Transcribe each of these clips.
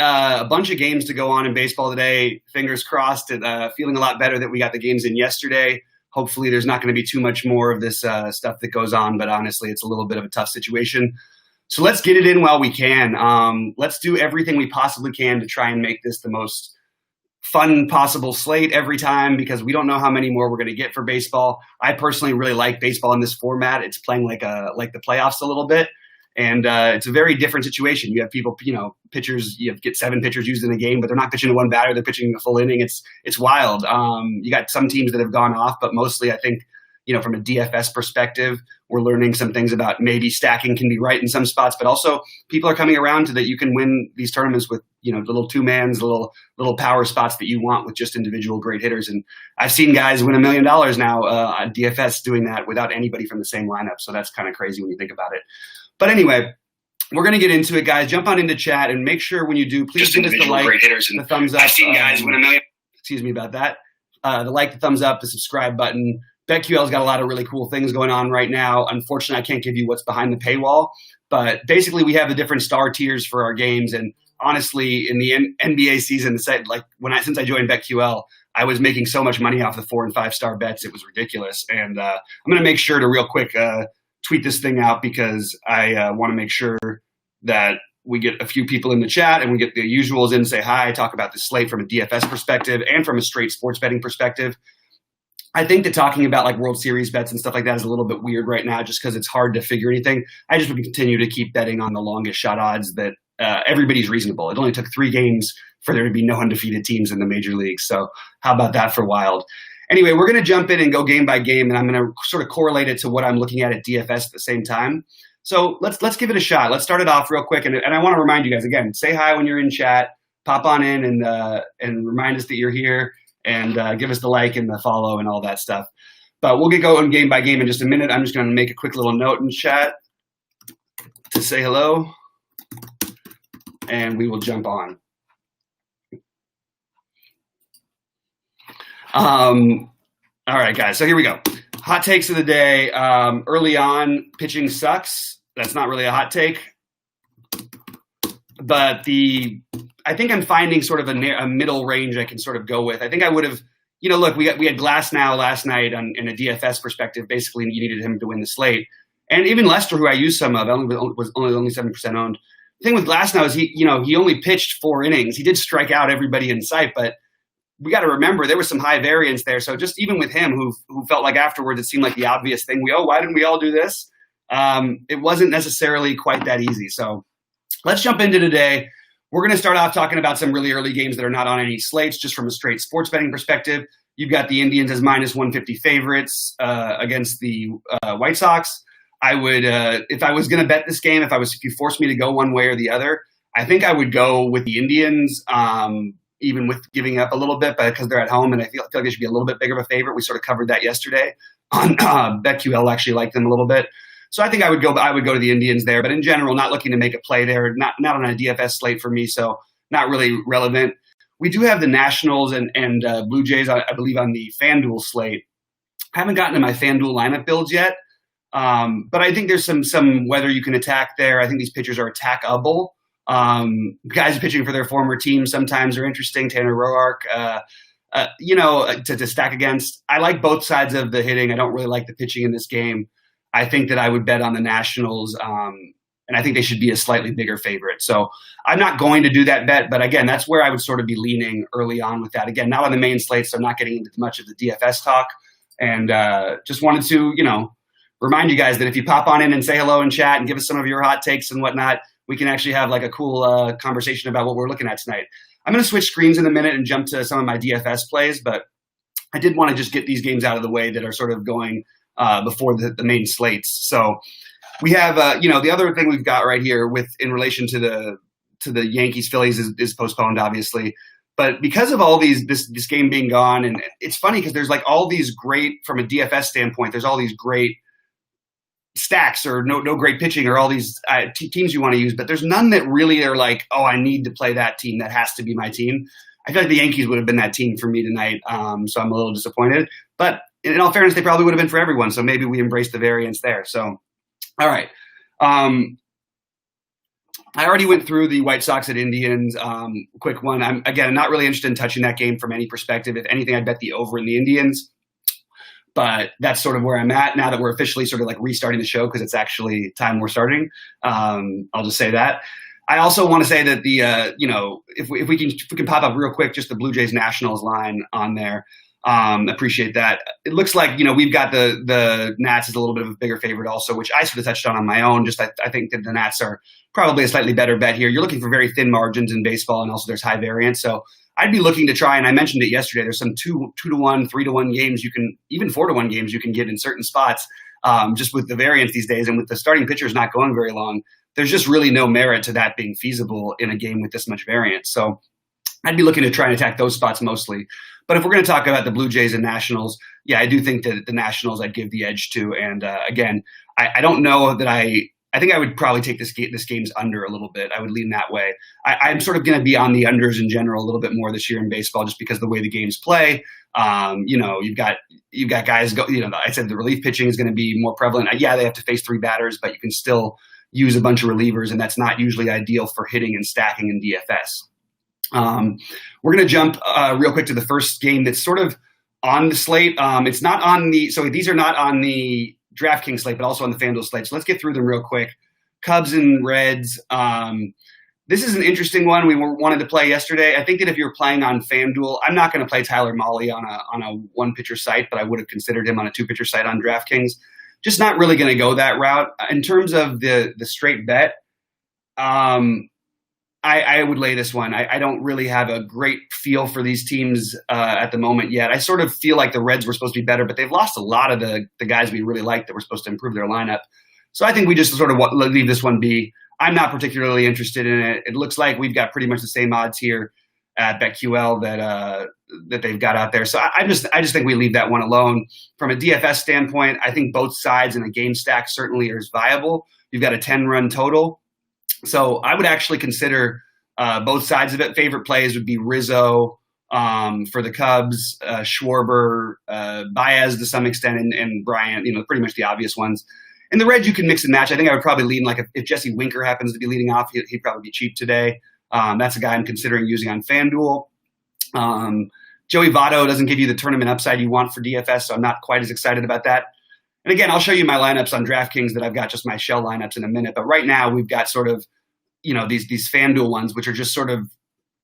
got a bunch of games to go on in baseball today. Fingers crossed. Feeling a lot better that we got the games in yesterday. Hopefully there's not going to be too much more of this stuff that goes on, but honestly, it's a little bit of a tough situation. So let's get it in while we can. Let's do everything we possibly can to try and make this the most fun possible slate every time, because we don't know how many more we're going to get for baseball. I personally really like baseball in this format. It's playing like the playoffs a little bit. And it's a very different situation. You have people, pitchers, get 7 pitchers used in a game, but they're not pitching to one batter. They're pitching a full inning. It's wild. You got some teams that have gone off, but mostly I think, from a DFS perspective, we're learning some things about maybe stacking can be right in some spots, but also people are coming around to that you can win these tournaments with, the little 2-mans, the little power spots that you want with just individual great hitters. And I've seen guys win $1 million now on DFS doing that without anybody from the same lineup. So that's kind of crazy when you think about it. But anyway, we're going to get into it, guys. Jump on into chat and make sure when you do, please give us the like, the thumbs up. I've seen guys win $1 million. Excuse me about that. The like, the thumbs up, the subscribe button. BetQL's got a lot of really cool things going on right now. Unfortunately, I can't give you what's behind the paywall. But basically, we have the different star tiers for our games. And honestly, in the NBA season, since I joined BetQL, I was making so much money off the 4- and 5-star bets. It was ridiculous. And I'm going to make sure to real quick tweet this thing out, because I want to make sure that we get a few people in the chat and we get the usuals in, say hi, talk about the slate from a DFS perspective and from a straight sports betting perspective. I think that talking about like World Series bets and stuff like that is a little bit weird right now, just because it's hard to figure anything. I just would continue to keep betting on the longest shot odds that everybody's reasonable. It only took 3 games for there to be no undefeated teams in the major leagues. So how about that for wild? Anyway, we're going to jump in and go game by game, and I'm going to sort of correlate it to what I'm looking at DFS at the same time. So let's give it a shot. Let's start it off real quick. And I want to remind you guys, again, say hi when you're in chat. Pop on in and remind us that you're here, and give us the like and the follow and all that stuff. But we'll get going game by game in just a minute. I'm just going to make a quick little note in chat to say hello, and we will jump on. All right, guys. So here we go. Hot takes of the day. Early on, pitching sucks. That's not really a hot take, but I think I'm finding sort of a middle range I can sort of go with. I think I would have, look, we had Glasnow last night in a DFS perspective. Basically, you needed him to win the slate, and even Lester, who I used some of, was only 7% owned. The thing with Glasnow is he only pitched 4 innings. He did strike out everybody in sight, but we got to remember there was some high variance there. So just even with him, who felt like afterwards it seemed like the obvious thing. Why didn't we all do this? It wasn't necessarily quite that easy. So let's jump into today. We're going to start off talking about some really early games that are not on any slates, just from a straight sports betting perspective. You've got the Indians as -150 favorites against the White Sox. I would, if I was going to bet this game, if you forced me to go one way or the other, I think I would go with the Indians. Even with giving up a little bit, but because they're at home, and I feel like they should be a little bit bigger of a favorite. We sort of covered that yesterday on BetQL. Actually liked them a little bit, so I think I would go to the Indians there. But in general, not looking to make a play there. Not on a DFS slate for me, so not really relevant. We do have the Nationals and Blue Jays, I believe, on the FanDuel slate. I haven't gotten to my FanDuel lineup builds yet, but I think there's some weather you can attack there. I think these pitchers are attackable. Guys pitching for their former team sometimes are interesting. Tanner Roark, to stack against. I like both sides of the hitting. I don't really like the pitching in this game. I think that I would bet on the Nationals, and I think they should be a slightly bigger favorite. So I'm not going to do that bet, but again, that's where I would sort of be leaning early on with that. Again, not on the main slate, so I'm not getting into much of the DFS talk. And just wanted to, remind you guys that if you pop on in and say hello in chat and give us some of your hot takes and whatnot, we can actually have like a cool conversation about what we're looking at tonight. I'm going to switch screens in a minute and jump to some of my DFS plays, but I did want to just get these games out of the way that are sort of going before the main slates. So we have, the other thing we've got right here in relation to the Yankees Phillies is postponed, obviously. But because of all this game being gone, and it's funny because there's like all these great, from a DFS standpoint, there's all these great stacks or no great pitching or all these teams you want to use, but there's none that really are like, oh, I need to play that team. That has to be my team. I feel like the Yankees would have been that team for me tonight, so I'm a little disappointed. But in all fairness, they probably would have been for everyone, so maybe we embrace the variance there. So, all right. I already went through the White Sox at Indians. Quick one. I'm not really interested in touching that game from any perspective. If anything, I'd bet the over in the Indians. But that's sort of where I'm at now that we're officially sort of like restarting the show because it's actually time we're starting. I'll just say that. I also want to say that the if we can pop up real quick just the Blue Jays Nationals line on there. Appreciate that. It looks like we've got the Nats as a little bit of a bigger favorite also, which I sort of touched on my own. Just I think that the Nats are probably a slightly better bet here. You're looking for very thin margins in baseball, and also there's high variance. So I'd be looking to try, and I mentioned it yesterday. There's some 2-to-1, 3-to-1 games you can, even 4-to-1 games you can get in certain spots. Just with the variance these days, and with the starting pitchers not going very long, there's just really no merit to that being feasible in a game with this much variance. So I'd be looking to try and attack those spots mostly. But if we're going to talk about the Blue Jays and Nationals, yeah, I do think that the Nationals I'd give the edge to. And again, I don't know that I think I would probably take this game's under a little bit. I would lean that way. I'm sort of going to be on the unders in general a little bit more this year in baseball, just because of the way the games play. You've got guys go. I said the relief pitching is going to be more prevalent. Yeah, they have to face 3 batters, but you can still use a bunch of relievers, and that's not usually ideal for hitting and stacking in DFS. We're going to jump real quick to the first game that's sort of on the slate. It's not on the – so these are not on the DraftKings slate, but also on the FanDuel slate. So let's get through them real quick. Cubs and Reds. This is an interesting one we wanted to play yesterday. I think that if you're playing on FanDuel, I'm not going to play Tyler Mahle on a one-pitcher site, but I would have considered him on a 2-pitcher site on DraftKings. Just not really going to go that route. In terms of the straight bet, I would lay this one. I don't really have a great feel for these teams at the moment yet. I sort of feel like the Reds were supposed to be better, but they've lost a lot of the guys we really liked that were supposed to improve their lineup. So I think we just sort of leave this one be. I'm not particularly interested in it. It looks like we've got pretty much the same odds here at BetQL that they've got out there. So I just think we leave that one alone. From a DFS standpoint, I think both sides in a game stack certainly is viable. You've got a 10-run total. So I would actually consider both sides of it. Favorite plays would be Rizzo for the Cubs, Schwarber, Baez to some extent, and Bryant, pretty much the obvious ones. And the Reds, you can mix and match. I think I would probably lean, like if Jesse Winker happens to be leading off, he'd probably be cheap today. That's a guy I'm considering using on FanDuel. Joey Votto doesn't give you the tournament upside you want for DFS, so I'm not quite as excited about that. And again, I'll show you my lineups on DraftKings that I've got just my shell lineups in a minute. But right now we've got sort of, these FanDuel ones, which are just sort of,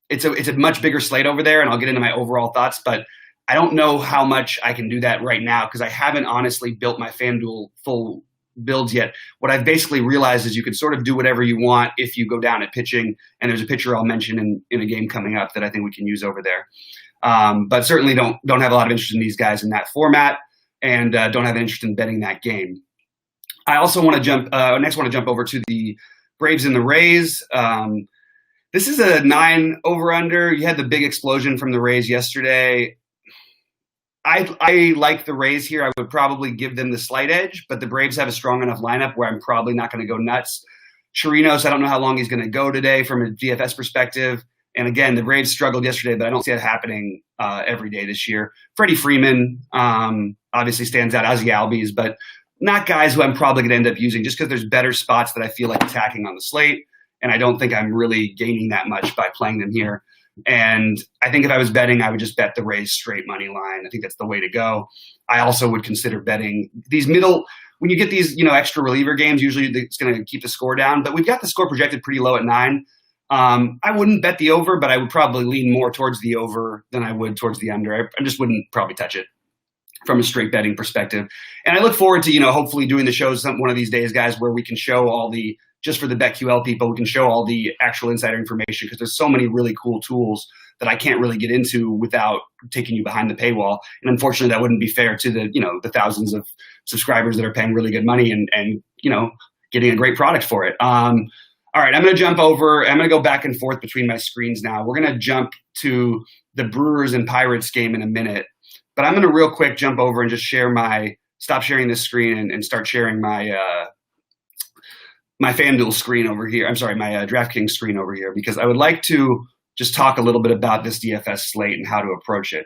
it's a much bigger slate over there, and I'll get into my overall thoughts. But I don't know how much I can do that right now because I haven't honestly built my FanDuel full builds yet. What I've basically realized is you can sort of do whatever you want if you go down at pitching, and there's a pitcher I'll mention in a game coming up that I think we can use over there. But certainly don't have a lot of interest in these guys in that format, and don't have an interest in betting that game. I also want to jump over to the Braves and the Rays. This is a 9 over-under. You had the big explosion from the Rays yesterday. I like the Rays here. I would probably give them the slight edge, but the Braves have a strong enough lineup where I'm probably not going to go nuts. Chirinos, I don't know how long he's going to go today from a DFS perspective. And again, the Braves struggled yesterday, but I don't see it happening every day this year. Freddie Freeman obviously stands out, Ozzie Albies, but not guys who I'm probably going to end up using just because there's better spots that I feel like attacking on the slate. And I don't think I'm really gaining that much by playing them here. And I think if I was betting, I would just bet the Rays straight money line. I think that's the way to go. I also would consider betting these when you get these, extra reliever games, usually it's going to keep the score down, but we've got the score projected pretty low at 9. I wouldn't bet the over, but I would probably lean more towards the over than I would towards the under. I just wouldn't probably touch it from a straight betting perspective. And I look forward to, hopefully doing the shows one of these days, guys, where we can show all the, just for the BetQL people, we can show all the actual insider information because there's so many really cool tools that I can't really get into without taking you behind the paywall. And unfortunately, that wouldn't be fair to the thousands of subscribers that are paying really good money and getting a great product for it. All right, I'm going to go back and forth between my screens now. We're going to jump to the Brewers and Pirates game in a minute. But I'm going to real quick jump over and just stop sharing this screen and start sharing my FanDuel screen over here. I'm sorry, my DraftKings screen over here, because I would like to just talk a little bit about this DFS slate and how to approach it.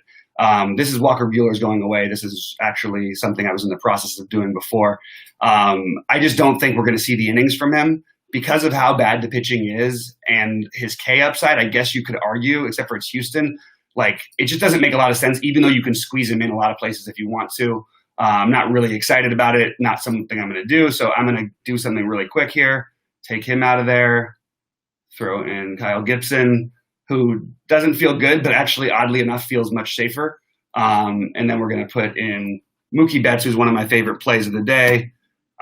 This is Walker Buehler's going away. This is actually something I was in the process of doing before. I just don't think we're going to see the innings from him. because of how bad the pitching is and his K upside, I guess you could argue, except for it's Houston, like it just doesn't make a lot of sense, even though you can squeeze him in a lot of places if you want to. I'm not really excited about it, not something I'm going to do. So I'm going to do something really quick here. Take him out of there, throw in Kyle Gibson, who doesn't feel good, but actually, oddly enough, feels much safer. And then we're going to put in Mookie Betts, who's one of my favorite plays of the day.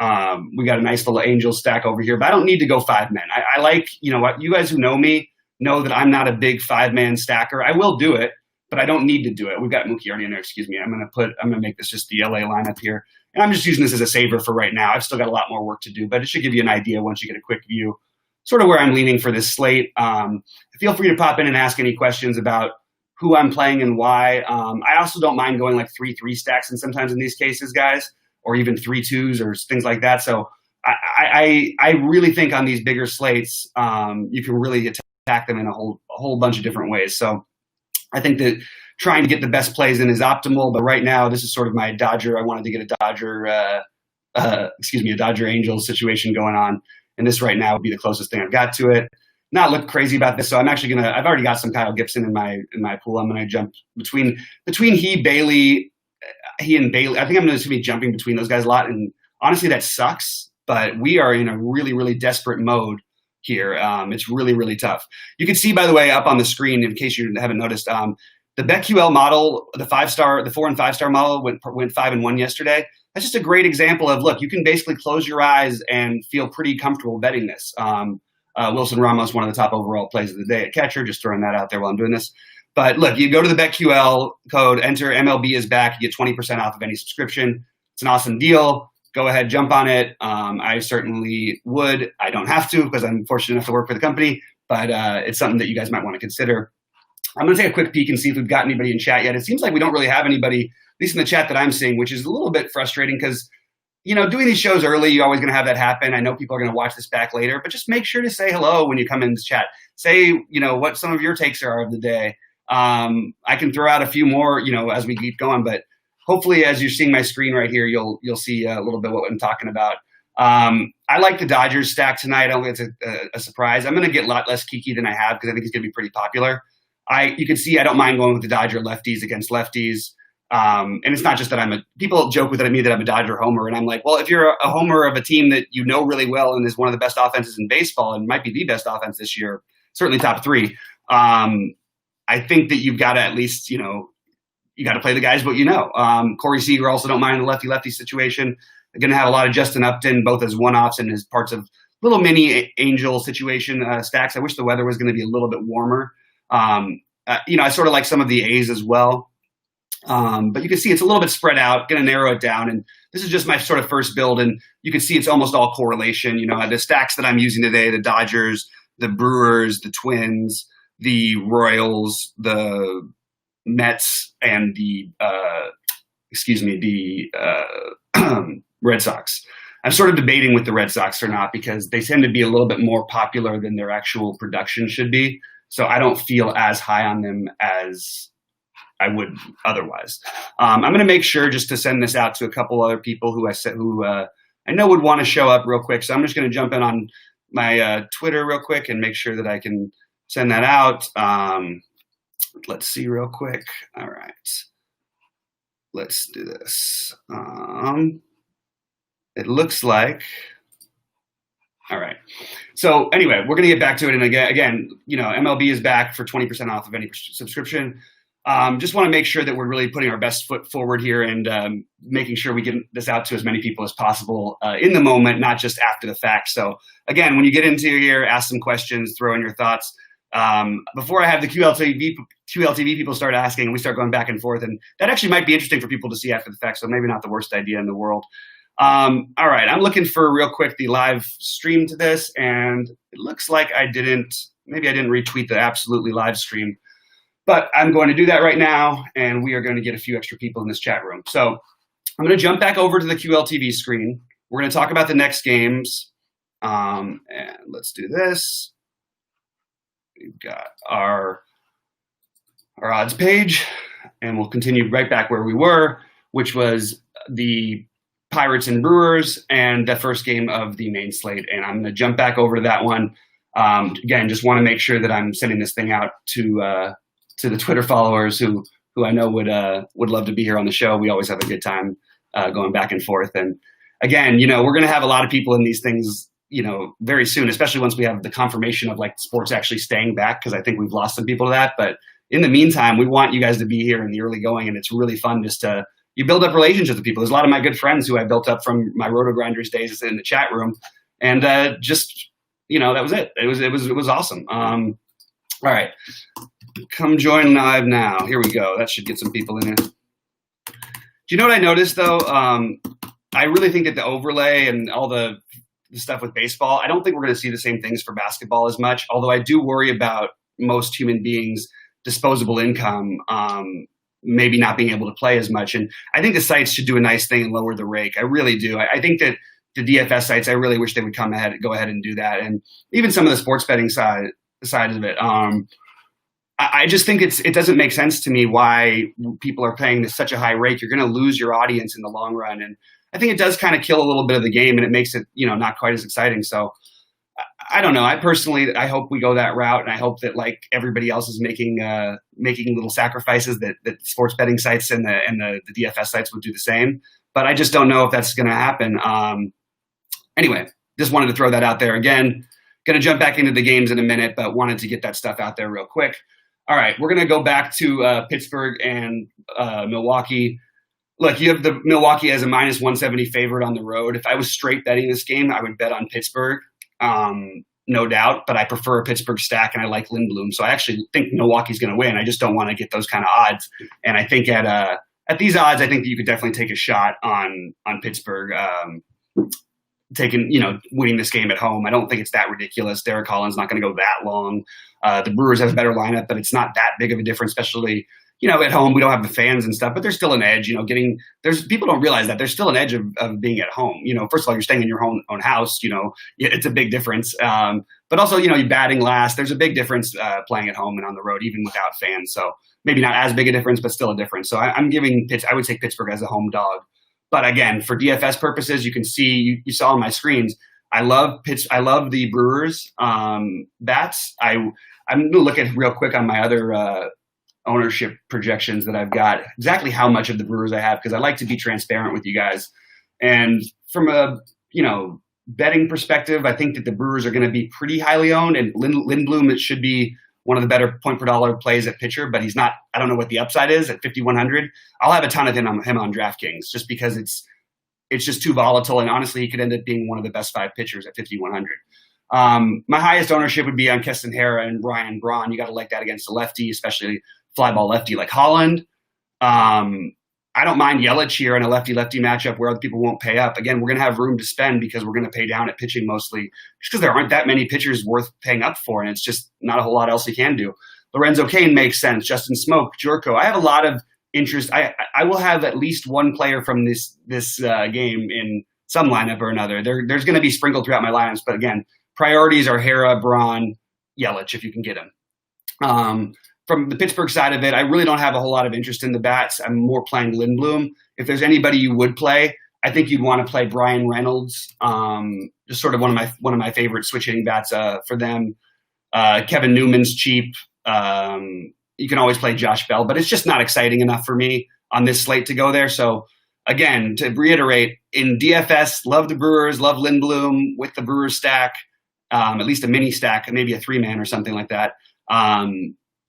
We got a nice little Angels stack over here, but I don't need to go 5 men. I like, what you guys who know me know that I'm not a big 5-man stacker. I will do it, but I don't need to do it. We've got Mookie already in there. Excuse me. I'm going to make this just the LA lineup here. And I'm just using this as a saver for right now. I've still got a lot more work to do, but it should give you an idea once you get a quick view, sort of where I'm leaning for this slate. Feel free to pop in and ask any questions about who I'm playing and why. I also don't mind going like 3-3 stacks, and sometimes in these cases, guys, or even 3-2s or things like that. So I really think on these bigger slates, you can really attack them in a whole bunch of different ways. So I think that trying to get the best plays in is optimal. But right now, this is sort of my Dodger. I wanted to get a Dodger Angels situation going on. And this right now would be the closest thing I've got to it. Not look crazy about this. So I'm actually I've already got some Kyle Gibson in my pool. I'm going to jump between he and Bailey. I think I'm going to be jumping between those guys a lot. And honestly, that sucks. But we are in a really, really desperate mode here. It's really, really tough. You can see, by the way, up on the screen, in case you haven't noticed, the BetQL model, the 4 and 5-star model went 5-1 yesterday. That's just a great example of, look, you can basically close your eyes and feel pretty comfortable betting this. Wilson Ramos, one of the top overall plays of the day at catcher, just throwing that out there while I'm doing this. But look, you go to the BetQL code, enter MLBISBACK, you get 20% off of any subscription. It's an awesome deal. Go ahead, jump on it. I certainly would. I don't have to because I'm fortunate enough to work for the company, but it's something that you guys might want to consider. I'm going to take a quick peek and see if we've got anybody in chat yet. It seems like we don't really have anybody, at least in the chat that I'm seeing, which is a little bit frustrating because, doing these shows early, you're always going to have that happen. I know people are going to watch this back later, but just make sure to say hello when you come into chat. Say, what some of your takes are of the day. I can throw out a few more, as we keep going, but hopefully as you're seeing my screen right here, you'll see a little bit what I'm talking about. I like the Dodgers stack tonight. I don't think it's a surprise. I'm going to get a lot less Kiki than I have because I think he's going to be pretty popular. You can see I don't mind going with the Dodger lefties against lefties. And it's not just that people joke with me that I'm a Dodger homer. And I'm like, well, if you're a homer of a team that you know really well and is one of the best offenses in baseball and might be the best offense this year, certainly top 3, I think that you've got to at least, you got to play the guys, but Corey Seager also don't mind the lefty-lefty situation. They're going to have a lot of Justin Upton, both as one-offs and as parts of little mini Angel situation stacks. I wish the weather was going to be a little bit warmer. I sort of like some of the A's as well. But you can see it's a little bit spread out, going to narrow it down. And this is just my sort of first build. And you can see it's almost all correlation. The stacks that I'm using today, the Dodgers, the Brewers, the Twins, the Royals, the Mets, and the Red Sox. I'm sort of debating with the Red Sox or not because they tend to be a little bit more popular than their actual production should be. So I don't feel as high on them as I would otherwise. I'm going to make sure just to send this out to a couple other people who I know would want to show up real quick. So I'm just going to jump in on my Twitter real quick and make sure that I can send that out. Let's see real quick. All right. Let's do this. It looks like. All right. So anyway, we're going to get back to it. And again, MLB is back for 20% off of any subscription. Just want to make sure that we're really putting our best foot forward here and making sure we get this out to as many people as possible in the moment, not just after the fact. So again, when you get into here, ask some questions, throw in your thoughts. Before I have the QLTV people start asking and we start going back and forth, and that actually might be interesting for people to see after the fact. So maybe not the worst idea in the world. All right. I'm looking for real quick the live stream to this, and it looks like maybe I didn't retweet the absolutely live stream, but I'm going to do that right now, and we are going to get a few extra people in this chat room. So I'm going to jump back over to the QLTV screen. We're going to talk about the next games. And let's do this. We've got our odds page, and we'll continue right back where we were, which was the Pirates and Brewers, and the first game of the main slate. And I'm going to jump back over to that one. Again, just want to make sure that I'm sending this thing out to the Twitter followers who I know would love to be here on the show. We always have a good time going back and forth. And again, we're going to have a lot of people in these things, very soon, especially once we have the confirmation of like sports actually staying back, because I think we've lost some people to that. But in the meantime, we want you guys to be here in the early going, and it's really fun just to you build up relationships with people. There's a lot of my good friends who I built up from my Roto Grinders days in the chat room, and that was it. It was awesome. All right, come join live now. Here we go. That should get some people in here. Do you know what I noticed though? I really think that the overlay and all the stuff with baseball, I don't think we're going to see the same things for basketball as much. Although I do worry about most human beings' disposable income. Maybe not being able to play as much. And I think the sites should do a nice thing and lower the rake. I really do. I think that the DFS sites, I really wish they would go ahead and do that. And even some of the sports betting side of it. I just think it doesn't make sense to me why people are paying such a high rate. You're going to lose your audience in the long run. And I think it does kind of kill a little bit of the game, and it makes it, not quite as exciting. So I don't know. I hope we go that route, and I hope that like everybody else is making little sacrifices that sports betting sites and the DFS sites would do the same. But I just don't know if that's going to happen. Anyway, just wanted to throw that out there. Again, going to jump back into the games in a minute, but wanted to get that stuff out there real quick. All right, we're going to go back to Pittsburgh and Milwaukee. Look, you have the Milwaukee as a minus 170 favorite on the road. If I was straight betting this game, I would bet on Pittsburgh. No doubt, but I prefer a Pittsburgh stack, and I like Lindblom. So I actually think Milwaukee's going to win. I just don't want to get those kind of odds. And I think at these odds, I think that you could definitely take a shot on Pittsburgh winning this game at home. I don't think it's that ridiculous. Derek Holland's not going to go that long. The Brewers have a better lineup, but it's not that big of a difference, especially at home. We don't have the fans and stuff, but there's still an edge. People don't realize that there's still an edge of being at home. First of all, you're staying in your own house. It's a big difference. But also, you're batting last. There's a big difference playing at home and on the road, even without fans. So maybe not as big a difference, but still a difference. So I would take Pittsburgh as a home dog. But again, for DFS purposes, you can see you saw on my screens. I love the Brewers bats. I'm going to look at real quick on my other ownership projections that I've got exactly how much of the Brewers I have, because I like to be transparent with you guys. And from a betting perspective, I think that the Brewers are going to be pretty highly owned, and Lindblom, it should be one of the better point per dollar plays at pitcher, but he's not. I don't know what the upside is at 5,100. I'll have a ton of him on DraftKings just because it's just too volatile, and honestly, he could end up being one of the best 5 pitchers at 5,100. My highest ownership would be on Keston Hiura and Ryan Braun. You got to like that against a lefty, especially fly ball lefty like Holland. I don't mind Yelich here in a lefty-lefty matchup where other people won't pay up. Again, we're going to have room to spend because we're going to pay down at pitching mostly, just because there aren't that many pitchers worth paying up for, and it's just not a whole lot else you can do. Lorenzo Cain makes sense. Justin Smoke, Jurko. I have a lot of interest. I will have at least one player from this game in some lineup or another. There's going to be sprinkled throughout my lineups, but again, priorities are Hiura, Braun, Yelich if you can get him. From the Pittsburgh side of it, I really don't have a whole lot of interest in the bats. I'm more playing Lindblom. If there's anybody you would play, I think you'd want to play Brian Reynolds. Just sort of one of my favorite switch hitting bats for them. Kevin Newman's cheap. You can always play Josh Bell, but it's just not exciting enough for me on this slate to go there. So again, to reiterate, in DFS, love the Brewers, love Lindblom with the Brewers stack, at least a mini stack, maybe a 3-man or something like that.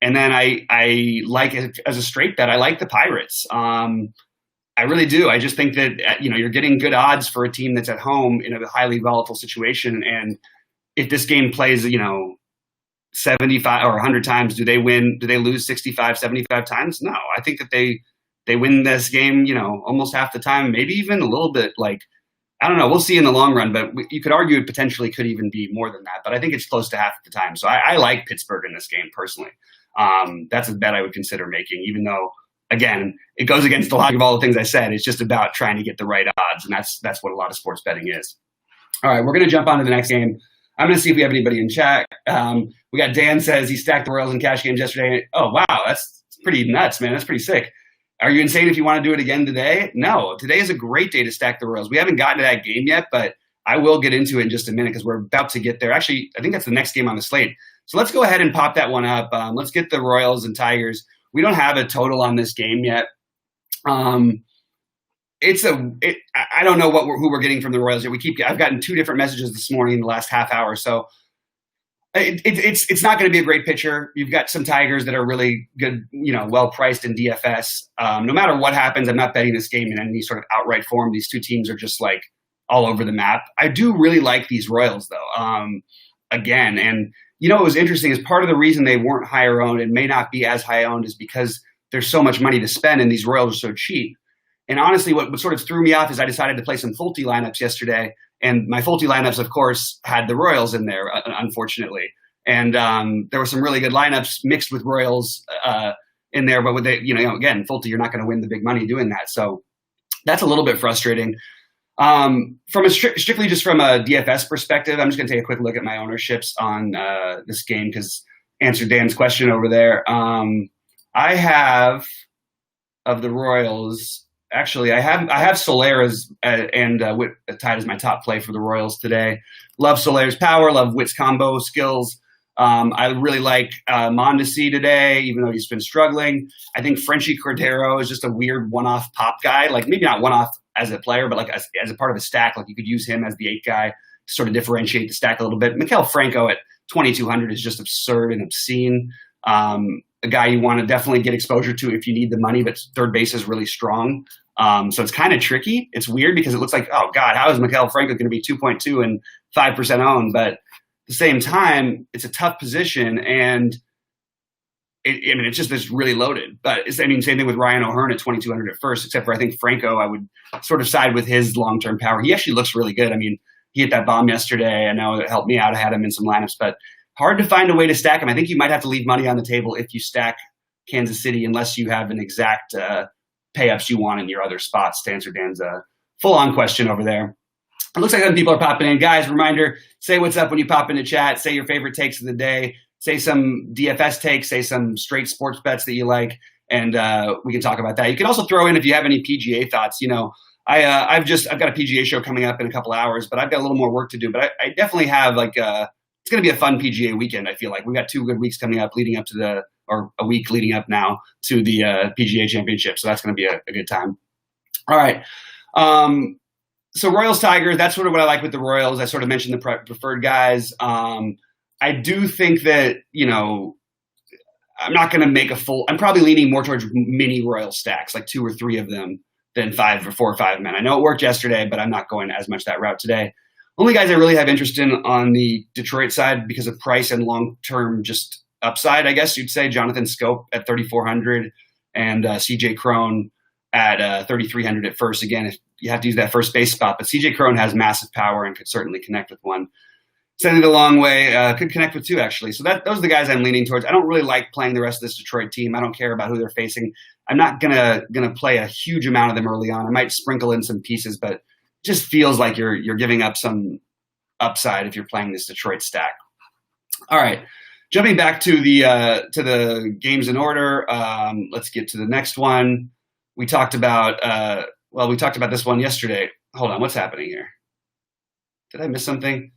And then I like it as a straight bet. I like the Pirates. I really do. I just think that, you're getting good odds for a team that's at home in a highly volatile situation. And if this game plays, 75 or 100 times, do they win? Do they lose 65, 75 times? No, I think that they win this game, almost half the time, maybe even a little bit. Like, I don't know. We'll see in the long run, but you could argue it potentially could even be more than that. But I think it's close to half the time. So I like Pittsburgh in this game personally. That's a bet I would consider making, even though, again, it goes against a lot of all the things I said. It's just about trying to get the right odds, and that's what a lot of sports betting is. All right, we're going to jump on to the next game. I'm going to see if we have anybody in chat. We got Dan says he stacked the Royals in cash games yesterday. Oh, wow, that's pretty nuts, man. That's pretty sick. Are you insane if you want to do it again today? No, today is a great day to stack the Royals. We haven't gotten to that game yet, but I will get into it in just a minute because we're about to get there. Actually, I think that's the next game on the slate. So let's go ahead and pop that one up. Let's get the Royals and Tigers. We don't have a total on this game yet. I don't know who we're getting from the Royals here. I've gotten 2 different messages this morning in the last half hour. So it's not going to be a great pitcher. You've got some Tigers that are really good, well priced in DFS. No matter what happens, I'm not betting this game in any sort of outright form. These 2 teams are just like all over the map. I do really like these Royals though. Again, and what was interesting is part of the reason they weren't higher owned and may not be as high owned is because there's so much money to spend and these Royals are so cheap. And honestly, what sort of threw me off is I decided to play some Fulte lineups yesterday. And my Fulte lineups, of course, had the Royals in there, unfortunately. And there were some really good lineups mixed with Royals in there. But again, Fulte, you're not going to win the big money doing that. So that's a little bit frustrating. Strictly just from a DFS perspective, I'm just going to take a quick look at my ownerships on this game because answer Dan's question over there. I have of the Royals. Actually, I have Soler and Witt tied as my top play for the Royals today. Love Soler's power. Love Witt's combo skills. I really like Mondesi today, even though he's been struggling. I think Frenchie Cordero is just a weird one-off pop guy. Like maybe not one-off as a player, but like as a part of a stack. Like you could use him as the 8 guy to sort of differentiate the stack a little bit. Maikel Franco at 2,200 is just absurd and obscene. A guy you want to definitely get exposure to if you need the money, but third base is really strong. So it's kind of tricky. It's weird because it looks like, oh God, how is Maikel Franco going to be 2.2 and 5% owned? But at the same time, it's a tough position and it's just really loaded. But same thing with Ryan O'Hearn at 2,200 at first, except for I think Franco, I would sort of side with his long-term power. He actually looks really good. I mean, he hit that bomb yesterday. I know it helped me out. I had him in some lineups, but hard to find a way to stack him. I think you might have to leave money on the table if you stack Kansas City, unless you have an exact pay-ups you want in your other spots, to answer Dan's full-on question over there. It looks like other people are popping in. Guys, reminder, say what's up when you pop into chat. Say your favorite takes of the day. Say some DFS takes. Say some straight sports bets that you like, and we can talk about that. You can also throw in if you have any PGA thoughts. I've got a PGA show coming up in a couple hours, but I've got a little more work to do. But I definitely have it's going to be a fun PGA weekend. I feel like we've got 2 good weeks coming up leading up to or a week leading up now to the PGA Championship. So that's going to be a good time. All right. So Royals Tigers, that's sort of what I like with the Royals. I sort of mentioned the preferred guys. I do think that, I'm not going to make I'm probably leaning more towards mini Royal stacks, like 2 or 3 of them than 4 or 5 men. I know it worked yesterday, but I'm not going as much that route today. Only guys I really have interest in on the Detroit side because of price and long-term just upside, I guess you'd say. Jonathan Scope at 3,400 and CJ Cron at 3,300 at first. Again, if you have to use that first base spot, but CJ Cron has massive power and could certainly connect with one. Sending it a long way, could connect with 2 actually. So those are the guys I'm leaning towards. I don't really like playing the rest of this Detroit team. I don't care about who they're facing. I'm not gonna play a huge amount of them early on. I might sprinkle in some pieces, but it just feels like you're giving up some upside if you're playing this Detroit stack. All right. Jumping back to the games in order, let's get to the next one. We talked about this one yesterday. Hold on, what's happening here? Did I miss something?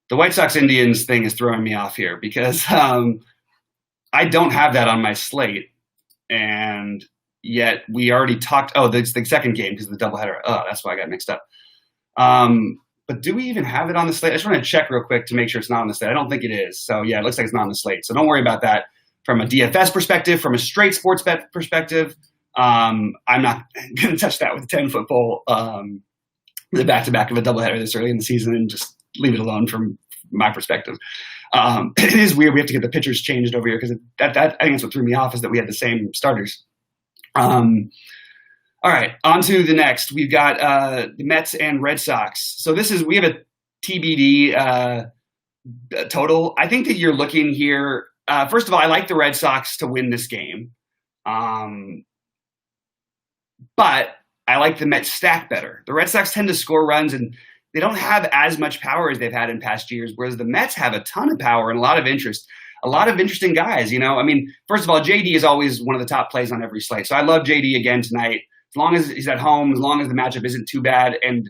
The White Sox Indians thing is throwing me off here because I don't have that on my slate, and yet we already talked. Oh, it's the second game because of the doubleheader. Oh, that's why I got mixed up. But do we even have it on the slate? I just want to check real quick to make sure it's not on the slate. I don't think it is. So, yeah, it looks like it's not on the slate. So don't worry about that. From a DFS perspective, from a straight sports bet perspective, I'm not going to touch that with a 10-foot pole, the back-to-back of a doubleheader this early in the season, and just leave it alone from my perspective. It is weird. We have to get the pitchers changed over here because that I think that's what threw me off is that we had the same starters. All right, on to the next. We've got the Mets and Red Sox. So we have a TBD total. I think that you're looking here. First of all, I like the Red Sox to win this game. But I like the Mets stack better. The Red Sox tend to score runs, and they don't have as much power as they've had in past years, whereas the Mets have a ton of power and a lot of interest. a lot of interesting guys. I mean, first of all, JD is always one of the top plays on every slate. So I love JD again tonight. As long as he's at home, as long as the matchup isn't too bad. And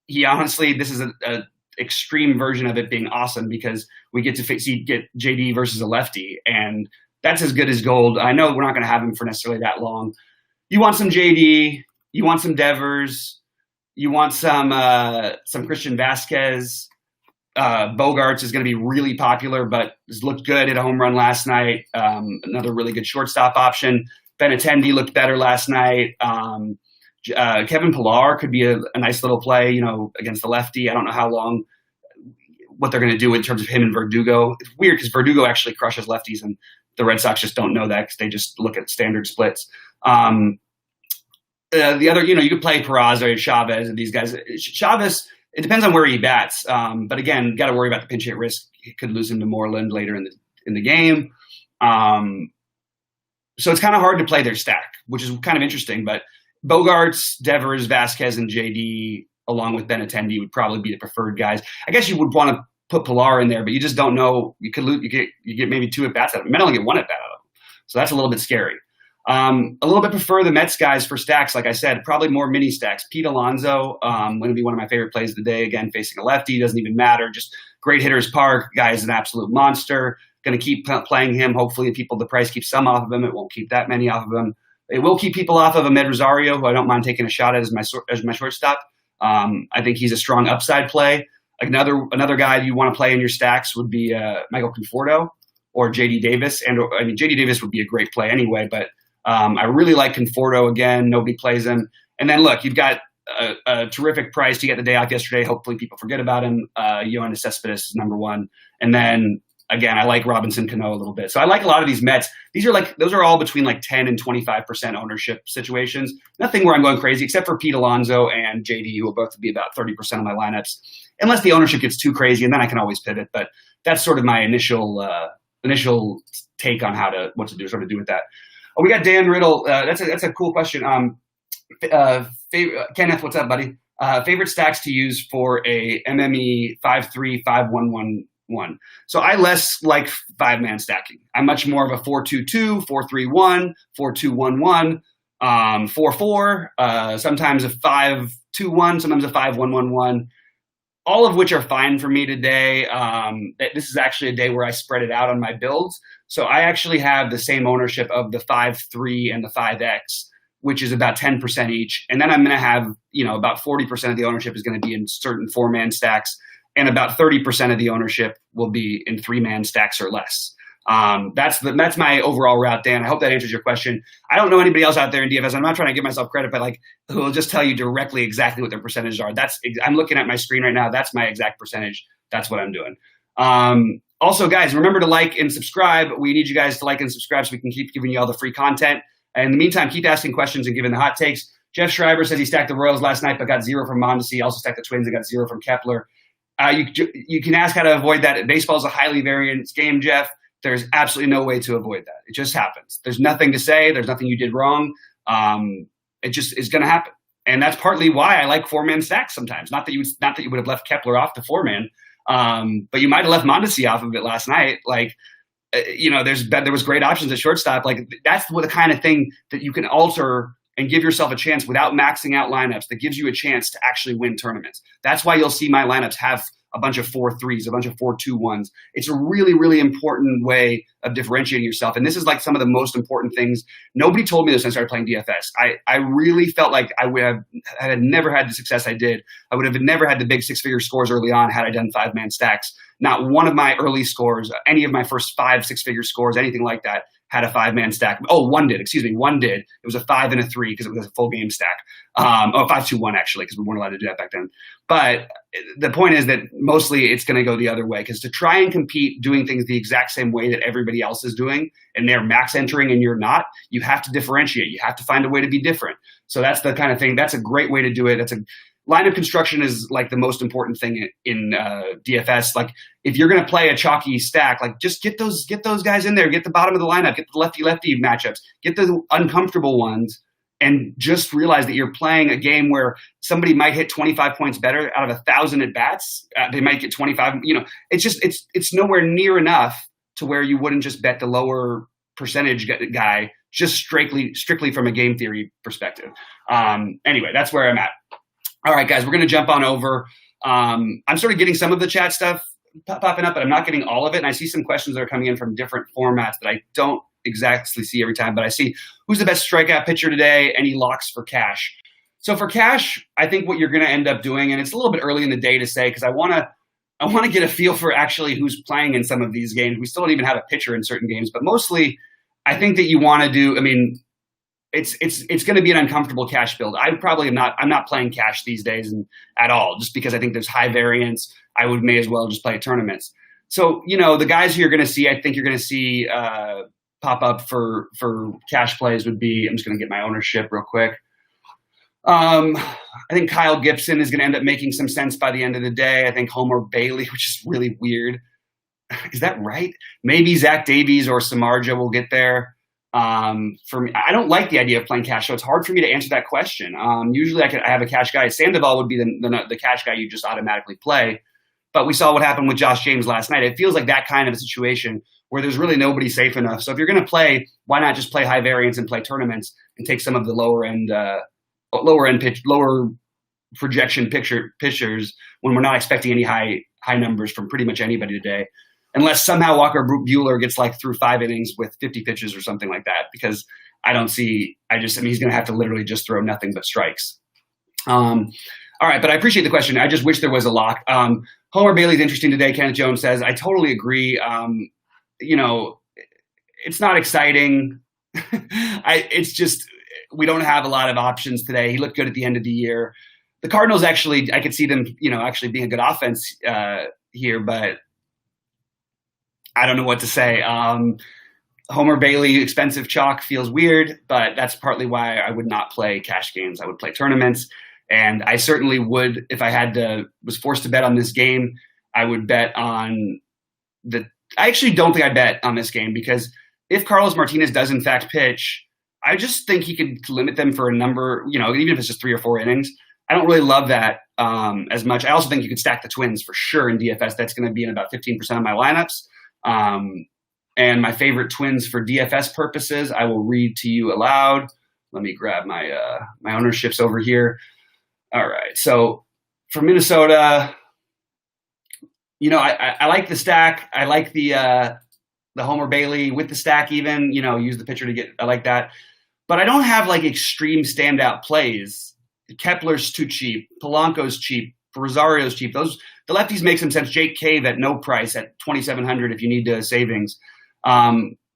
he honestly, this is a extreme version of it being awesome because we get to get JD versus a lefty. And that's as good as gold. I know we're not going to have him for necessarily that long. You want some JD. You want some Devers. You want some Christian Vasquez. Bogarts is going to be really popular, but has looked good, hit a home run last night. Another really good shortstop option. Benintendi looked better last night. Kevin Pillar could be a nice little play, against the lefty. I don't know what they're going to do in terms of him and Verdugo. It's weird because Verdugo actually crushes lefties, and the Red Sox just don't know that because they just look at standard splits. The other, you could play Peraza or Chavez and these guys. Chavez, it depends on where he bats. But again, got to worry about the pinch hit risk. He could lose him to Moreland later in the game. So it's kind of hard to play their stack, which is kind of interesting. But Bogarts, Devers, Vasquez, and JD, along with Benintendi, would probably be the preferred guys. I guess you would want to put Pillar in there, but you just don't know. You could lose. You get maybe 2 at bats out of him. You might only get 1 at bat out of him. So that's a little bit scary. A little bit prefer the Mets guys for stacks. Like I said, probably more mini stacks. Pete Alonso, going to be one of my favorite plays of the day. Again, facing a lefty, doesn't even matter. Just great hitter's park. Guy is an absolute monster. Going to keep playing him. Hopefully, the price keeps some off of him. It won't keep that many off of him. It will keep people off of Ahmed Rosario, who I don't mind taking a shot at as my shortstop. I think he's a strong upside play. Another guy you want to play in your stacks would be Michael Conforto or JD Davis. JD Davis would be a great play anyway, but I really like Conforto again. Nobody plays him. And then look, you've got a terrific price to get the day off yesterday. Hopefully people forget about him. Yoenis Cespedes is number 1. And then again, I like Robinson Cano a little bit. So I like a lot of these Mets. Those are all between 10 and 25% ownership situations. Nothing where I'm going crazy except for Pete Alonso and JD, who will both be about 30% of my lineups, unless the ownership gets too crazy, and then I can always pivot. But that's sort of my initial take on what to do with that. Oh, we got Dan Riddle. That's a cool question. Kenneth, what's up, buddy? Favorite stacks to use for a MME 5-3, 5-1-1-1. So I less like 5-man stacking. I'm much more of a 4-2-2, 4-3-1, 4-2-1-1, 4-4, sometimes a 5-2-1, sometimes a 5-1-1-1. All of which are fine for me today. This is actually a day where I spread it out on my builds. So I actually have the same ownership of the 5-3 and the 5X, which is about 10% each. And then I'm going to have, about 40% of the ownership is going to be in certain 4-man stacks. And about 30% of the ownership will be in 3-man stacks or less. That's my overall route, Dan. I hope that answers your question. I don't know anybody else out there in DFS. I'm not trying to give myself credit, but who will just tell you directly exactly what their percentages are. I'm looking at my screen right now. That's my exact percentage. That's what I'm doing. Also, guys, remember to like and subscribe. We need you guys to like and subscribe so we can keep giving you all the free content. And in the meantime, keep asking questions and giving the hot takes. Jeff Schreiber says he stacked the Royals last night but got 0 from Mondesi. He also stacked the Twins and got 0 from Kepler. You can ask how to avoid that. Baseball is a highly variant game, Jeff. There's absolutely no way to avoid that. It just happens. There's nothing to say. There's nothing you did wrong. It just is going to happen. And that's partly why I like 4-man stacks sometimes. Not that you would have left Kepler off the 4-man, but you might have left Mondesi off of it last night. There was great options at shortstop. That's the kind of thing that you can alter and give yourself a chance without maxing out lineups that gives you a chance to actually win tournaments. That's why you'll see my lineups have a bunch of 4-3s, a bunch of 4-2-1s. It's a really, really important way of differentiating yourself. And this is some of the most important things. Nobody told me this when I started playing DFS. I really felt like I had never had the success I did. I would have never had the big 6-figure scores early on had I done 5-man stacks. Not one of my early scores, any of my first 5 6-figure scores, anything like that, had a 5-man stack. Oh, one did. One did. It was a 5 and a 3 because it was a full game stack. 5-2-1 actually, because we weren't allowed to do that back then. But the point is that mostly it's going to go the other way, because to try and compete doing things the exact same way that everybody else is doing and they're max entering and you're not, you have to differentiate. You have to find a way to be different. So that's the kind of thing. That's a great way to do it. Lineup construction is the most important thing in DFS. If you're going to play a chalky stack, just get those guys in there. Get the bottom of the lineup. Get the lefty matchups. Get the uncomfortable ones, and just realize that you're playing a game where somebody might hit 25 points better out of 1,000 at bats. They might get 25. It's nowhere near enough to where you wouldn't just bet the lower percentage guy just strictly from a game theory perspective. Anyway, that's where I'm at. All right, guys, we're going to jump on over. I'm sort of getting some of the chat stuff popping up, but I'm not getting all of it. And I see some questions that are coming in from different formats that I don't exactly see every time, but I see who's the best strikeout pitcher today, any locks for cash. So for cash, I think what you're going to end up doing, and it's a little bit early in the day to say, because I want to get a feel for actually who's playing in some of these games. We still don't even have a pitcher in certain games, but mostly I think that you want to do, I mean, it's going to be an uncomfortable cash build. I'm not playing cash these days at all, just because I think there's high variance. I may as well just play tournaments. So, the guys who you're going to see, I think you're going to see pop up for cash plays would be, I'm just going to get my ownership real quick. I think Kyle Gibson is going to end up making some sense by the end of the day. I think Homer Bailey, which is really weird. Is that right? Maybe Zach Davies or Samardzija will get there. For me, I don't like the idea of playing cash, so it's hard for me to answer that question. Usually I have a cash guy. Sandoval would be the cash guy you just automatically play. But we saw what happened with Josh James last night. It feels like that kind of a situation where there's really nobody safe enough. So if you're going to play, why not just play high variance and play tournaments and take some of the lower projection pitchers when we're not expecting any high numbers from pretty much anybody today, unless somehow Walker Buehler gets through 5 innings with 50 pitches or something like that, because he's going to have to literally just throw nothing but strikes. All right, but I appreciate the question. I just wish there was a lock. Homer Bailey's interesting today, Kenneth Jones says. I totally agree. It's not exciting. It's just we don't have a lot of options today. He looked good at the end of the year. The Cardinals actually, I could see them, actually being a good offense here, but I don't know what to say. Homer Bailey, expensive chalk feels weird, but that's partly why I would not play cash games. I would play tournaments. And I certainly would, if I was forced to bet on this game, I would bet on I actually don't think I'd bet on this game, because if Carlos Martinez does in fact pitch, I just think he could limit them for a number, even if it's just 3 or 4 innings. I don't really love that as much. I also think you could stack the Twins for sure in DFS. That's going to be in about 15% of my lineups. And my favorite Twins for DFS purposes, I will read to you aloud. Let me grab my ownerships over here. All right. So for Minnesota, I like the stack. I like the Homer Bailey with the stack even, use the pitcher to get – I like that. But I don't have extreme standout plays. Kepler's too cheap. Polanco's cheap. Rosario's cheap. The lefties make some sense. Jake Cave at no price at $2,700 if you need savings.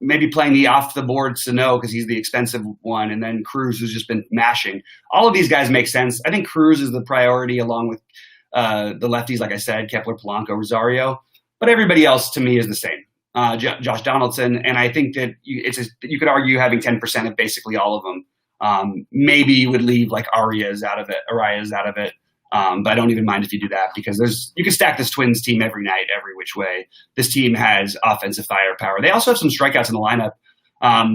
Maybe playing the off-the-board Sano because he's the expensive one, and then Cruz, who's just been mashing. All of these guys make sense. I think Cruz is the priority along with the lefties, like I said, Kepler, Polanco, Rosario. But everybody else, to me, is the same. Josh Donaldson, and I think that you could argue having 10% of basically all of them. Maybe you would leave Arias out of it. But I don't even mind if you do that, because you can stack this Twins team every night, every which way. This team has offensive firepower. They also have some strikeouts in the lineup,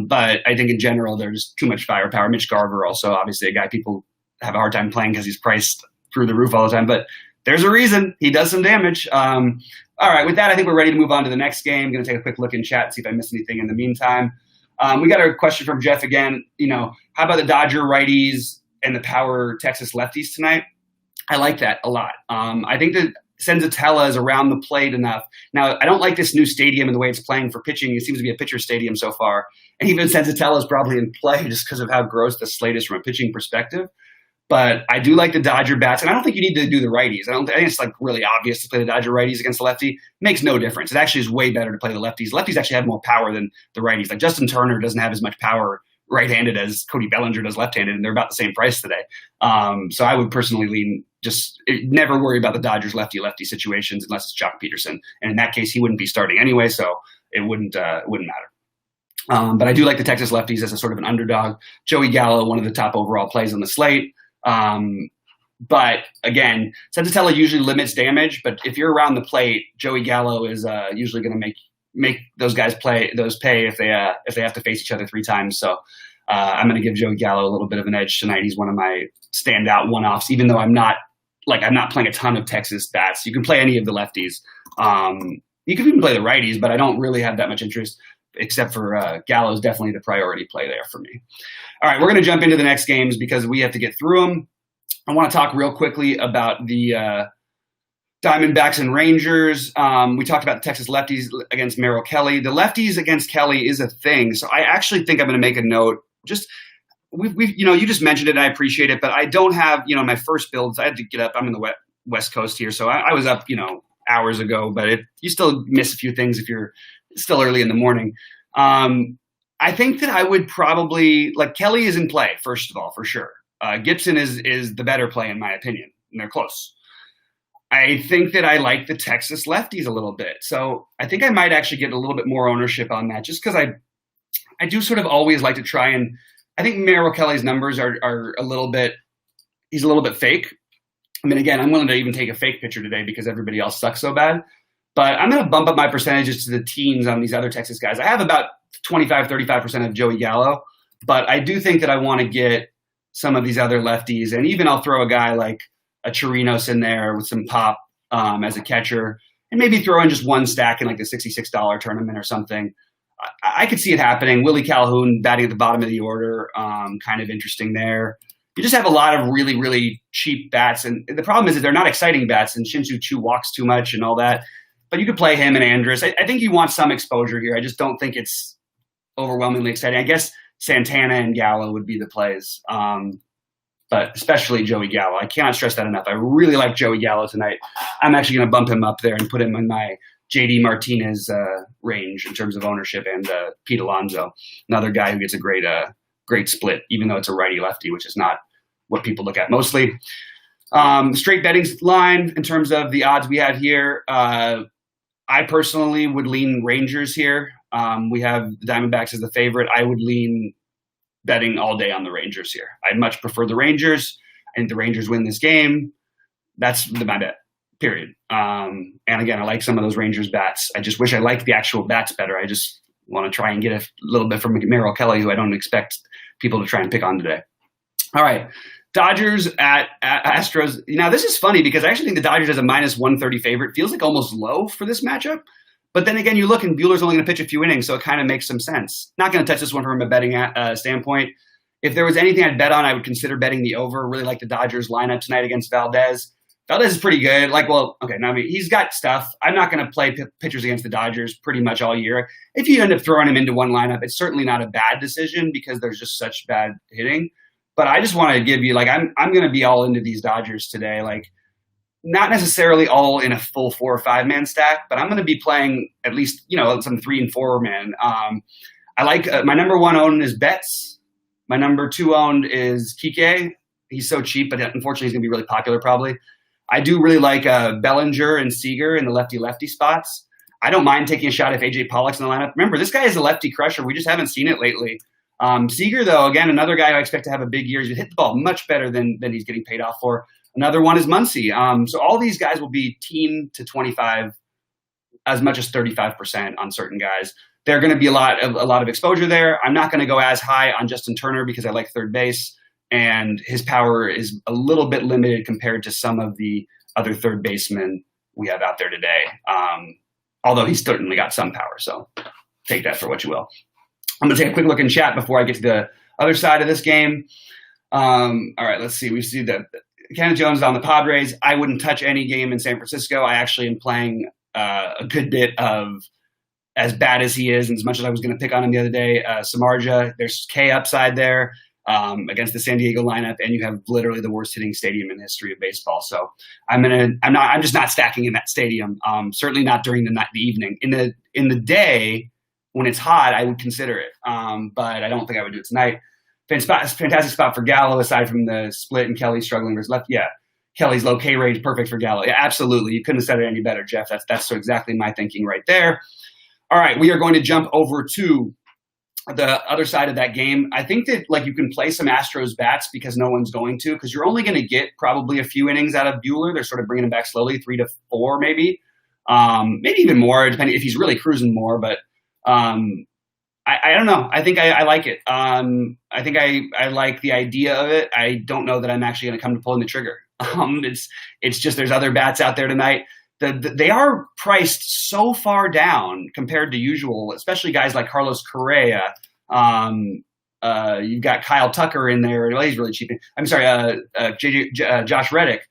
but I think in general there's too much firepower. Mitch Garver also, obviously a guy people have a hard time playing because he's priced through the roof all the time, but there's a reason he does some damage. All right, with that, I think we're ready to move on to the next game. I'm going to take a quick look in chat and see if I missed anything in the meantime. We got a question from Jeff again. How about the Dodger righties and the power Texas lefties tonight? I like that a lot. I think that Senzatella is around the plate enough. Now, I don't like this new stadium and the way it's playing for pitching. It seems to be a pitcher stadium so far. And even Senzatella is probably in play just because of how gross the slate is from a pitching perspective. But I do like the Dodger bats, and I don't think you need to do the righties. I think it's really obvious to play the Dodger righties against the lefty. It makes no difference. It actually is way better to play the lefties. Lefties actually have more power than the righties. Justin Turner doesn't have as much power right-handed as Cody Bellinger does left-handed, and they're about the same price today. So I would personally lean never worry about the Dodgers lefty-lefty situations unless it's Jock Peterson, and in that case he wouldn't be starting anyway, so it wouldn't matter. But I do like the Texas lefties as a sort of an underdog. Joey Gallo, one of the top overall plays on the slate. But again, Senzatella usually limits damage, but if you're around the plate, Joey Gallo is usually going to make those guys pay if they have to face each other 3 times. So I'm going to give Joey Gallo a little bit of an edge tonight. He's one of my standout one-offs, even though I'm not playing a ton of Texas bats. You can play any of the lefties. You could even play the righties, but I don't really have that much interest, except for Gallo's definitely the priority play there for me. All right, we're going to jump into the next games because we have to get through them. I want to talk real quickly about the Diamondbacks and Rangers. We talked about the Texas lefties against Merrill Kelly. The lefties against Kelly is a thing, so I actually think I'm going to make a note. You just mentioned it, and I appreciate it, but I don't have, my first builds. I had to get up. I'm in the West Coast here, so I was up, hours ago, but you still miss a few things if you're still early in the morning. I think that I would probably, Kelly is in play, first of all, for sure. Gibson is the better play in my opinion, and they're close. I think that I like the Texas lefties a little bit. So I think I might actually get a little bit more ownership on that just because I do sort of always like to try and I think Merrill Kelly's numbers are he's a little bit fake. I mean, again, I'm willing to even take a fake picture today because everybody else sucks so bad. But I'm going to bump up my percentages to the teens on these other Texas guys. I have about 35% of Joey Gallo, but I do think that I want to get some of these other lefties. And even I'll throw a guy like a Chirinos in there with some pop as a catcher and maybe throw in just one stack in like the $66 tournament or something. I could see it happening. Willie Calhoun batting at the bottom of the order, kind of interesting there. You just have a lot of really, really cheap bats. And the problem is that they're not exciting bats, and Shin-Soo Choo walks too much and all that. But you could play him and Andrus. I think you want some exposure here. I just don't think it's overwhelmingly exciting. I guess Santana and Gallo would be the plays, but especially Joey Gallo. I cannot stress that enough. I really like Joey Gallo tonight. I'm actually going to bump him up there and put him in my JD Martinez range in terms of ownership, and Pete Alonso, another guy who gets a great split, even though it's a righty-lefty, which is not what people look at mostly. Straight betting line in terms of the odds we have here. I personally would lean Rangers here. We have the Diamondbacks as the favorite. I would lean betting all day on the Rangers here. I'd much prefer the Rangers. I think the Rangers win this game. That's my bet, period. And again, I like some of those Rangers bats. I just wish I liked the actual bats better. I just want to try and get a little bit from Merrill Kelly, who I don't expect people to try and pick on today. All right. Dodgers at Astros. Now, this is funny because I actually think the Dodgers as a minus 130 favorite feels like almost low for this matchup. But then again, you look and Buehler's only going to pitch a few innings, so it kind of makes some sense. Not going to touch this one from a betting standpoint. If there was anything I'd bet on, I would consider betting the over. Really like the Dodgers lineup tonight against Valdez. Valdez is pretty good. He's got stuff. I'm not going to play pitchers against the Dodgers pretty much all year. If you end up throwing him into one lineup, it's certainly not a bad decision because there's just such bad hitting. But I just want to give you, I'm going to be all into these Dodgers today. Not necessarily all in a full 4 or 5 man stack, but I'm going to be playing at least, some 3 and 4 man. I like my number 1 owned is Betts. My number 2 owned is Kike. He's so cheap, but unfortunately he's going to be really popular probably. I do really like Bellinger and Seager in the lefty-lefty spots. I don't mind taking a shot if AJ Pollock's in the lineup. Remember, this guy is a lefty crusher. We just haven't seen it lately. Seager, though, again, another guy who I expect to have a big year. He's hit the ball much better than he's getting paid off for. Another one is Muncy. So all these guys will be team to 25, as much as 35% on certain guys. They're going to be a lot of exposure there. I'm not going to go as high on Justin Turner because I like third base, and his power is a little bit limited compared to some of the other third basemen we have out there today. Although he's certainly got some power, so take that for what you will. I'm going to take a quick look in chat before I get to the other side of this game. All right, let's see. We see that Kenneth Jones is on the Padres. I wouldn't touch any game in San Francisco. I actually am playing a good bit of, as bad as he is, and as much as I was going to pick on him the other day, Samardzija. There's K upside there against the San Diego lineup, and you have literally the worst hitting stadium in the history of baseball. So I'm just not stacking in that stadium. Certainly not during the evening. In the day, when it's hot, I would consider it, but I don't think I would do it tonight. Fantastic spot for Gallo, aside from the split and Kelly struggling versus left. Yeah, Kelly's low K rate is perfect for Gallo. Yeah, absolutely. You couldn't have said it any better, Jeff. That's so exactly my thinking right there. All right, we are going to jump over to the other side of that game. I think that you can play some Astros bats because no one's going to, because you're only going to get probably a few innings out of Buehler. They're sort of bringing him back slowly, 3 to 4 maybe, maybe even more, depending if he's really cruising more, but I don't know. I think I like it. I think I like the idea of it. I don't know that I'm actually going to come to pulling the trigger. It's just there's other bats out there tonight. they are priced so far down compared to usual, especially guys like Carlos Correa. You've got Kyle Tucker in there. Well, he's really cheap. I'm sorry, Josh Reddick.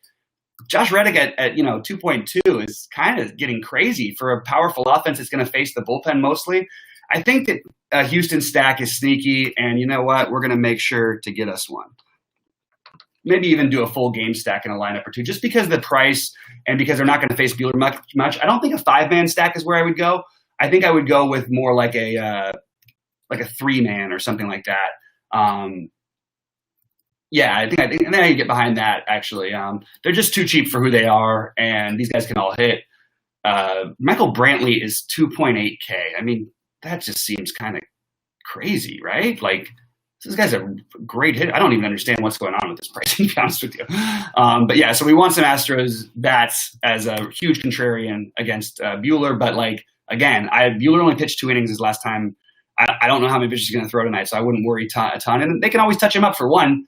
Josh Reddick at 2.2 is kind of getting crazy for a powerful offense that's going to face the bullpen mostly. I think that Houston stack is sneaky, and you know what? We're going to make sure to get us one. Maybe even do a full game stack in a lineup or two, just because of the price and because they're not going to face Buehler much. I don't think a 5-man stack is where I would go. I think I would go with more like a 3-man or something like that. Yeah, I think I can get behind that, actually. They're just too cheap for who they are, and these guys can all hit. Michael Brantley is 2.8K. I mean, that just seems kind of crazy, right? Like, this guy's a great hitter. I don't even understand what's going on with this pricing, to be honest with you. But yeah, so we want some Astros bats as a huge contrarian against Buehler. But like, again, Buehler only pitched 2 innings his last time. I don't know how many pitches he's going to throw tonight, so I wouldn't worry a ton. And they can always touch him up for one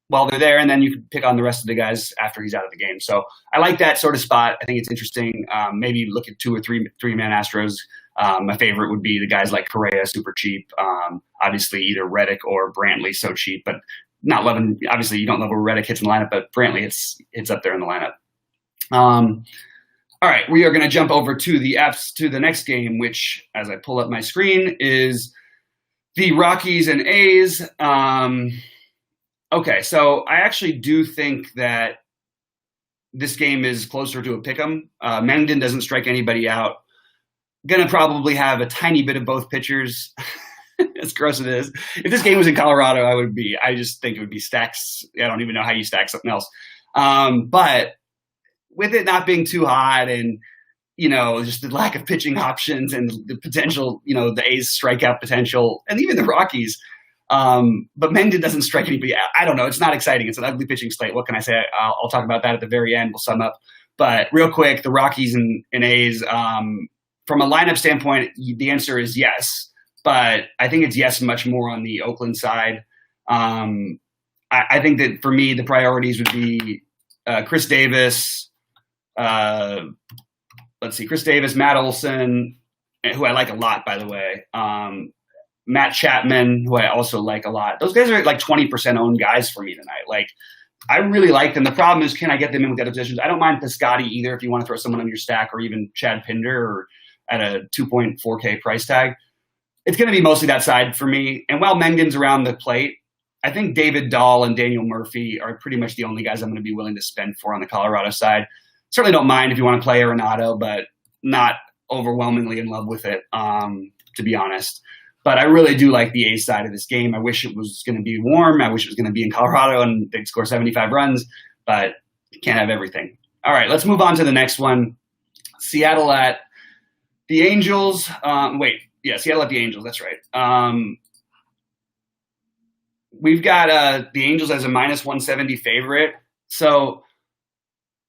while they're there, and then you can pick on the rest of the guys after he's out of the game. So I like that sort of spot. I think it's interesting. Maybe look at 2 or 3-man Astros. My favorite would be the guys like Correa, super cheap. Obviously, either Reddick or Brantley, so cheap, but not loving. Obviously, you don't love where Reddick hits in the lineup, but Brantley it's up there in the lineup. All right, we are going to jump over to the next game, which, as I pull up my screen, is the Rockies and A's. Okay, so I actually do think that this game is closer to a pick'em. Mengden doesn't strike anybody out. Going to probably have a tiny bit of both pitchers, as gross as it is. If this game was in Colorado, I just think it would be stacks. I don't even know how you stack something else. But with it not being too hot and, just the lack of pitching options and the potential, the A's strikeout potential, and even the Rockies. But Mengden doesn't strike anybody out. I don't know. It's not exciting. It's an ugly pitching slate. What can I say? I'll talk about that at the very end. We'll sum up. But real quick, the Rockies and A's, from a lineup standpoint, the answer is yes. But I think it's yes much more on the Oakland side. I think that for me, the priorities would be Chris Davis, Chris Davis, Matt Olson, who I like a lot, by the way. Matt Chapman, who I also like a lot. Those guys are like 20% owned guys for me tonight. Like, I really like them. The problem is, can I get them in with other positions? I don't mind Piscotty either if you want to throw someone on your stack, or even Chad Pinder or at a 2.4K price tag. It's going to be mostly that side for me. And while Mengden's around the plate, I think David Dahl and Daniel Murphy are pretty much the only guys I'm going to be willing to spend for on the Colorado side. Certainly don't mind if you want to play Arenado, but not overwhelmingly in love with it, to be honest. But I really do like the A's side of this game. I wish it was going to be warm. I wish it was going to be in Colorado and they'd score 75 runs, but you can't have everything. All right, let's move on to the next one. Seattle at the Angels. Seattle at the Angels. That's right. We've got the Angels as a -170 favorite. So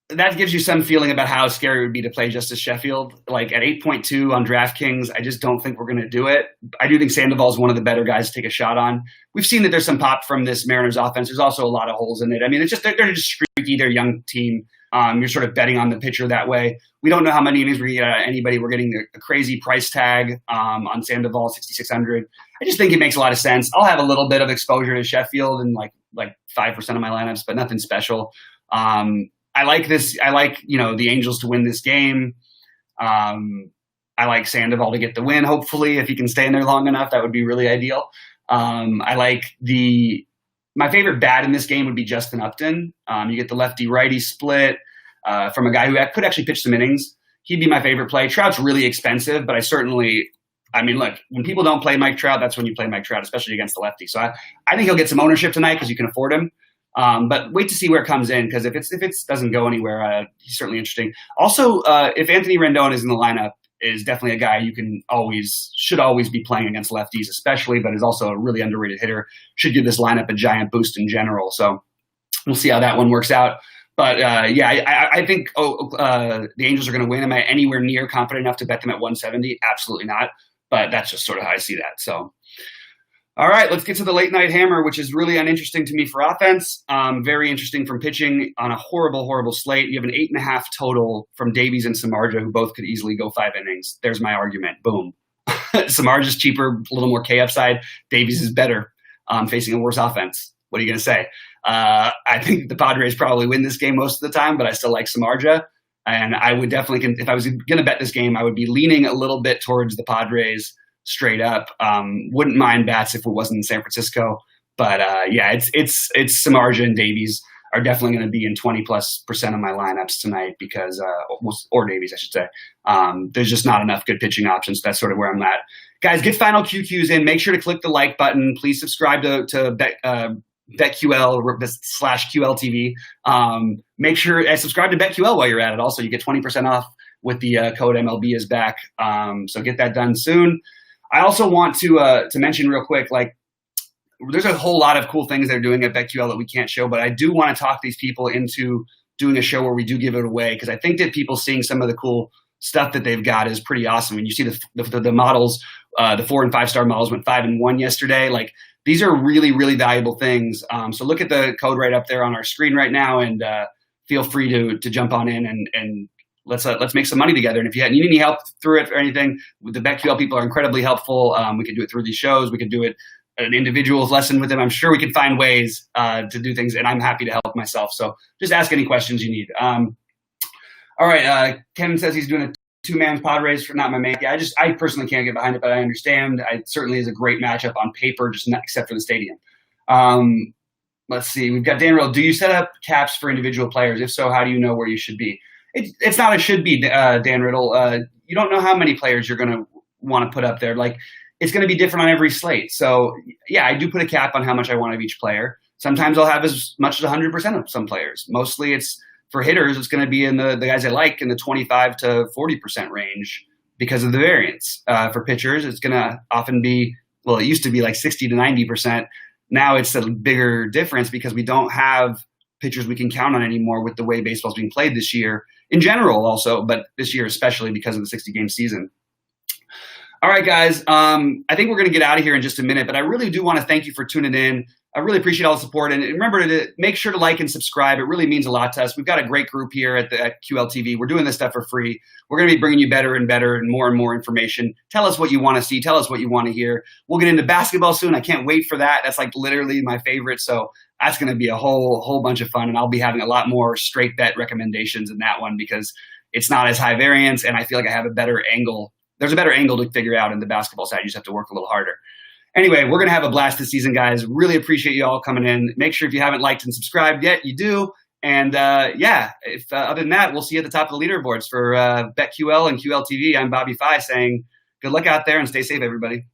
that gives you some feeling about how scary it would be to play Justice Sheffield. Like at 8.2 on DraftKings, I just don't think we're going to do it. I do think Sandoval is one of the better guys to take a shot on. We've seen that there's some pop from this Mariners offense. There's also a lot of holes in it. I mean, they're just streaky. They're a young team. You're sort of betting on the pitcher that way. We don't know how many innings we're going to get out of anybody. We're getting a crazy price tag on Sandoval, 6,600. I just think it makes a lot of sense. I'll have a little bit of exposure to Sheffield in like 5% of my lineups, but nothing special. I like this. I like, the Angels to win this game. I like Sandoval to get the win, hopefully, if he can stay in there long enough. That would be really ideal. I like my favorite bat in this game would be Justin Upton. You get the lefty-righty split from a guy who could actually pitch some innings. He'd be my favorite play. Trout's really expensive, but look, when people don't play Mike Trout, that's when you play Mike Trout, especially against the lefty. So I think he'll get some ownership tonight because you can afford him. But wait to see where it comes in, because if it doesn't go anywhere, he's certainly interesting. Also, if Anthony Rendon is in the lineup, is definitely a guy you should always be playing against lefties, especially, but is also a really underrated hitter. Should give this lineup a giant boost in general. So we'll see how that one works out. But I think the Angels are going to win. Am I anywhere near confident enough to bet them at 170? Absolutely not. But that's just sort of how I see that. So. All right, let's get to the late night hammer, which is really uninteresting to me for offense. Very interesting from pitching on a horrible, horrible slate. You have an 8.5 total from Davies and Samardzija, who both could easily go 5 innings. There's my argument. Boom. Samardzija's cheaper, a little more K upside. Davies is better, facing a worse offense. What are you going to say? I think the Padres probably win this game most of the time, but I still like Samardzija. And I would definitely, if I was going to bet this game, I would be leaning a little bit towards the Padres straight up. Wouldn't mind bats if it wasn't in San Francisco. But yeah, it's Samardzija and Davies are definitely going to be in 20+% of my lineups tonight because, or Davies, I should say. There's just not enough good pitching options. That's sort of where I'm at. Guys, get final QQs in. Make sure to click the like button. Please subscribe to BetQL/QLTV. Make sure and subscribe to BetQL while you're at it. Also, you get 20% off with the code MLBISBACK. So get that done soon. I also want to mention real quick, like, there's a whole lot of cool things they're doing at BetQL that we can't show, but I do want to talk these people into doing a show where we do give it away, because I think that people seeing some of the cool stuff that they've got is pretty awesome. And you see the models, the 4 and 5 star models went 5 and 1 yesterday. Like, these are really, really valuable things. So look at the code right up there on our screen right now, and feel free to jump on in and let's make some money together. And if you need any help through it or anything, the BetQL people are incredibly helpful. We can do it through these shows. We can do it an individual's lesson with them. I'm sure we can find ways to do things, and I'm happy to help myself. So just ask any questions you need. All right. Ken says he's doing a 2-man Padres for not my man. Yeah, I personally can't get behind it, but I understand. It certainly is a great matchup on paper, just not except for the stadium. Let's see. We've got Dan Riddle. Do you set up caps for individual players? If so, how do you know where you should be? It's not a should be, Dan Riddle. You don't know how many players you're going to want to put up there. Like, it's going to be different on every slate. So, yeah, I do put a cap on how much I want of each player. Sometimes I'll have as much as 100% of some players. Mostly it's for hitters, it's going to be in the guys I like in the 25 to 40% range because of the variance. For pitchers, it's going to often be, well, it used to be like 60 to 90%. Now it's a bigger difference because we don't have pitchers we can count on anymore with the way baseball's being played this year in general also, but this year especially because of the 60-game season. All right, guys, I think we're going to get out of here in just a minute, but I really do want to thank you for tuning in. I really appreciate all the support. And remember to make sure to like and subscribe. It really means a lot to us. We've got a great group here at QLTV. We're doing this stuff for free. We're going to be bringing you better and better and more information. Tell us what you want to see. Tell us what you want to hear. We'll get into basketball soon. I can't wait for that. That's like literally my favorite. So that's going to be a whole bunch of fun. And I'll be having a lot more straight bet recommendations in that one because it's not as high variance. And I feel like I have a better angle. There's a better angle to figure out in the basketball side. You just have to work a little harder. Anyway, we're going to have a blast this season, guys. Really appreciate you all coming in. Make sure if you haven't liked and subscribed yet, you do. And yeah, if other than that, we'll see you at the top of the leaderboards for BetQL and QLTV. I'm Bobby Fi saying good luck out there and stay safe, everybody.